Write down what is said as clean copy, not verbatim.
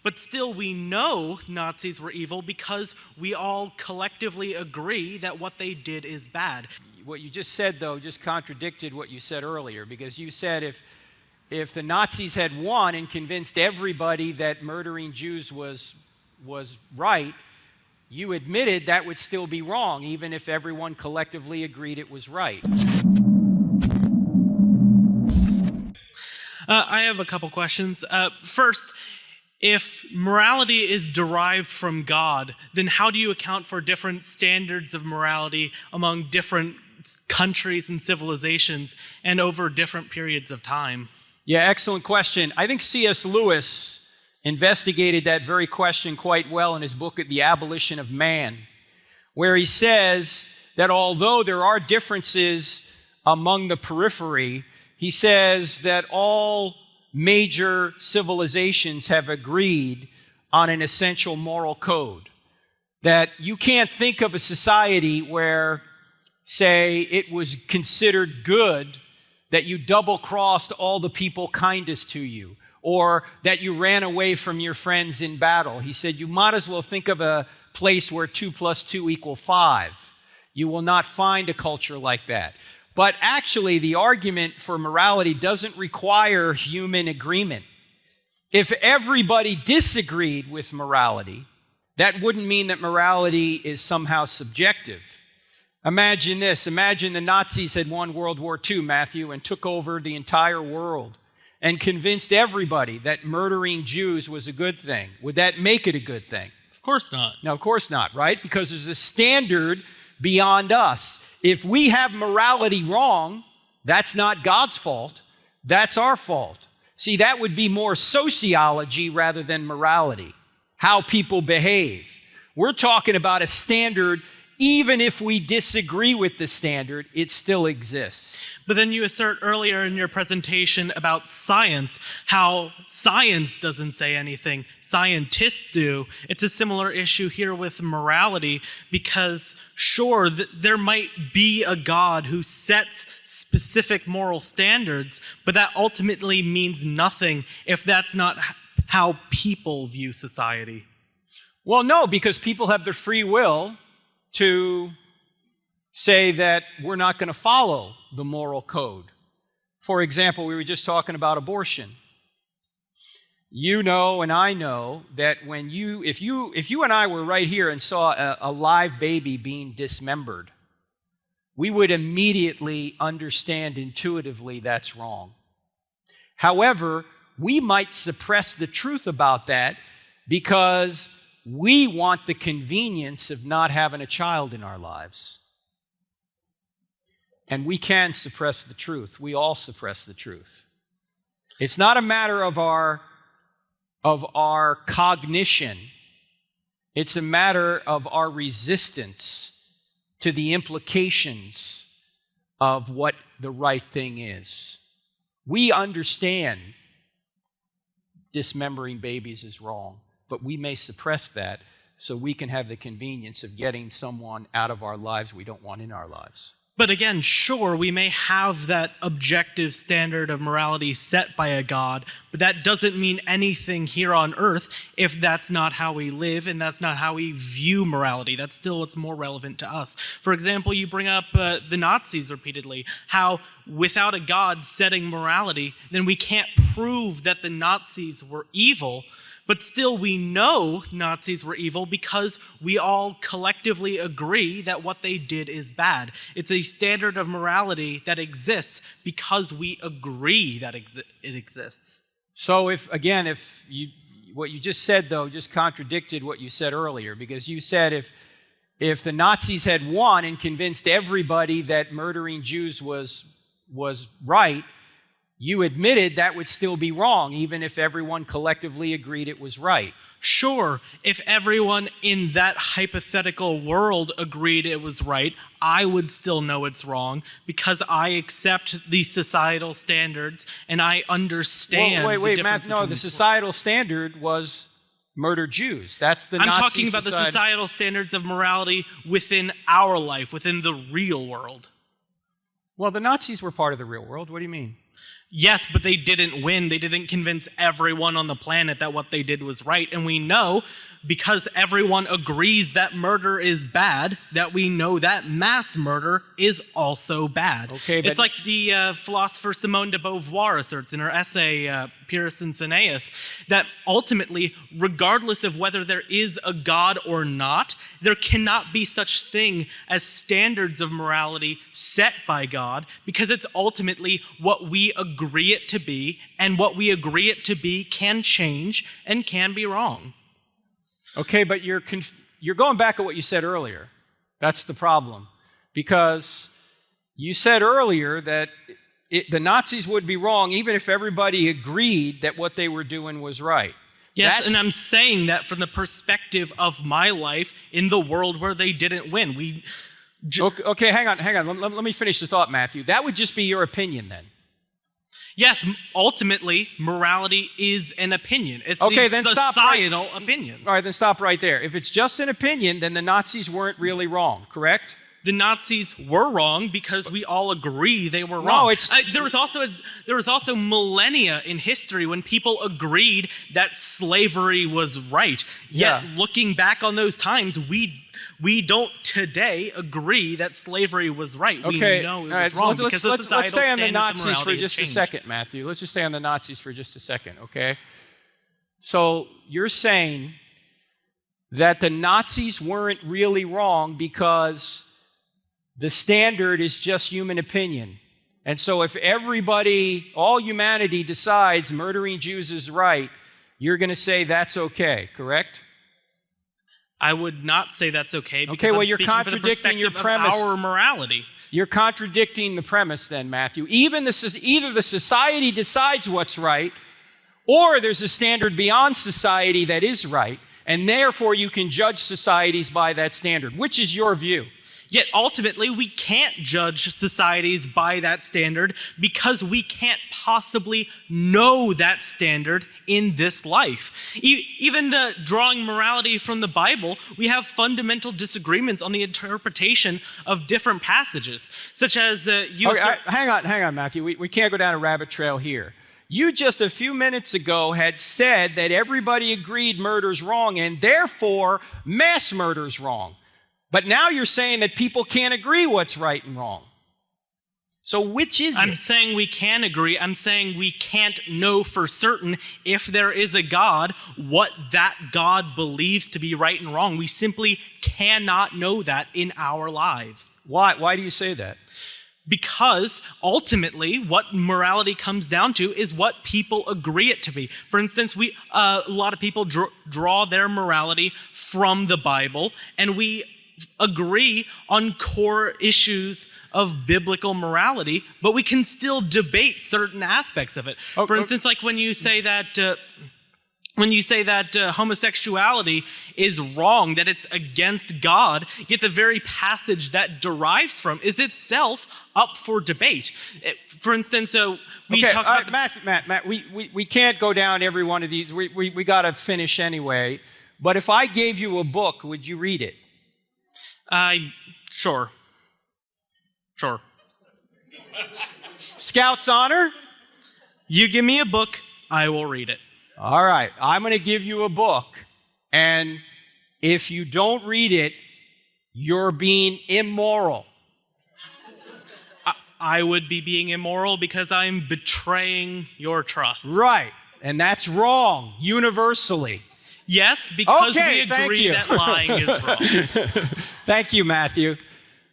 But still, we know Nazis were evil because we all collectively agree that what they did is bad. What you just said, though, just contradicted what you said earlier, because you said if the Nazis had won and convinced everybody that murdering Jews was right, you admitted that would still be wrong, even if everyone collectively agreed it was right. I have a couple questions. First, if morality is derived from God, then how do you account for different standards of morality among different countries and civilizations and over different periods of time? Yeah, excellent question. I think C.S. Lewis investigated that very question quite well in his book, The Abolition of Man, where he says that although there are differences among the periphery, he says that all major civilizations have agreed on an essential moral code. That you can't think of a society where, say, it was considered good that you double-crossed all the people kindest to you, or that you ran away from your friends in battle. He said you might as well think of a place where 2 + 2 = 5. You will not find a culture like that. But actually, the argument for morality doesn't require human agreement. If everybody disagreed with morality, that wouldn't mean that morality is somehow subjective. Imagine this. Imagine the Nazis had won World War II, Matthew, and took over the entire world and convinced everybody that murdering Jews was a good thing. Would that make it a good thing? Of course not. No, of course not, right? Because there's a standard beyond us. If we have morality wrong, that's not God's fault. That's our fault. See, that would be more sociology rather than morality, how people behave. We're talking about a standard. Even if we disagree with the standard, it still exists. But then you assert earlier in your presentation about science, how science doesn't say anything, scientists do. It's a similar issue here with morality because, sure, there might be a God who sets specific moral standards, but that ultimately means nothing if that's not how people view society. Well, no, because people have their free will to say that we're not going to follow the moral code. For example, we were just talking about abortion. You know and I know that if you and I were right here and saw a live baby being dismembered, we would immediately understand intuitively that's wrong. However, we might suppress the truth about that because we want the convenience of not having a child in our lives. And we can suppress the truth. We all suppress the truth. It's not a matter of our cognition. It's a matter of our resistance to the implications of what the right thing is. We understand dismembering babies is wrong, but we may suppress that so we can have the convenience of getting someone out of our lives we don't want in our lives. But again, sure, we may have that objective standard of morality set by a God, but that doesn't mean anything here on earth if that's not how we live and that's not how we view morality. That's still what's more relevant to us. For example, you bring up the Nazis repeatedly, how without a God setting morality, then we can't prove that the Nazis were evil. But still, we know Nazis were evil because we all collectively agree that what they did is bad. It's a standard of morality that exists because we agree that it exists. So what you just said, though, just contradicted what you said earlier, because you said if the Nazis had won and convinced everybody that murdering Jews was right, you admitted that would still be wrong, even if everyone collectively agreed it was right. Sure, if everyone in that hypothetical world agreed it was right, I would still know it's wrong because I accept the societal standards and I understand Wait, Matt, no, the societal standard was murder Jews. That's the Nazi I'm talking about the societal standards of morality within our life, within the real world. Well, the Nazis were part of the real world. What do you mean? Yes, but they didn't win. They didn't convince everyone on the planet that what they did was right. And we know, because everyone agrees that murder is bad, that we know that mass murder is also bad. Okay, it's like the philosopher Simone de Beauvoir asserts in her essay, 𝗤𝗔𝗫𝗚𝗧, that ultimately, regardless of whether there is a God or not, there cannot be such thing as standards of morality set by God, because it's ultimately what we agree it to be, and what we agree it to be can change and can be wrong. Okay, but you're going back at what you said earlier. That's the problem. Because you said earlier that the Nazis would be wrong even if everybody agreed that what they were doing was right. Yes, and I'm saying that from the perspective of my life in the world where they didn't win. Okay, hang on. Let me finish the thought, Matthew. That would just be your opinion then. Yes, ultimately, morality is an opinion. It's okay, the then societal opinion. All right, then stop right there. If it's just an opinion, then the Nazis weren't really wrong, correct? The Nazis were wrong because we all agree they were No, wrong. There was also millennia in history when people agreed that slavery was right. Yet, looking back on those times, we don't today agree that slavery was right. Okay. We know it was wrong because the societal let's stay on the standards of Nazis for morality just a changed. second, Matthew. Let's just stay on the Nazis for just a second, okay? So you're saying that the Nazis weren't really wrong because the standard is just human opinion. And so if everybody, all humanity decides murdering Jews is right, you're going to say that's okay, correct? I would not say that's okay because well, I'm you're speaking contradicting your for the premise. perspective of our morality. You're contradicting the premise then, Matthew. Either the society decides what's right, or there's a standard beyond society that is right, and therefore you can judge societies by that standard. Which is your view? Yet ultimately, we can't judge societies by that standard because we can't possibly know that standard in this life. Even drawing morality from the Bible, we have fundamental disagreements on the interpretation of different passages, such as hang on, Matthew. We can't go down a rabbit trail here. You just a few minutes ago had said that everybody agreed murder's wrong, and therefore mass murder's wrong. But now you're saying that people can't agree what's right and wrong. So which is it? I'm saying we can agree. I'm saying we can't know for certain if there is a God, what that God believes to be right and wrong. We simply cannot know that in our lives. Why? Why do you say that? Because ultimately, what morality comes down to is what people agree it to be. For instance, a lot of people draw their morality from the Bible, and we agree on core issues of biblical morality, but we can still debate certain aspects of it. For instance, like when you say that homosexuality is wrong, that it's against God, yet the very passage that derives from is itself up for debate. For instance, we talk about Matt, we can't go down every one of these. We got to finish anyway. But if I gave you a book, would you read it? Sure. Scout's honor? You give me a book, I will read it. All right, I'm going to give you a book, and if you don't read it, you're being immoral. I would be being immoral because I'm betraying your trust. Right, and that's wrong, universally. Yes, because we agree that lying is wrong. Thank you, Matthew.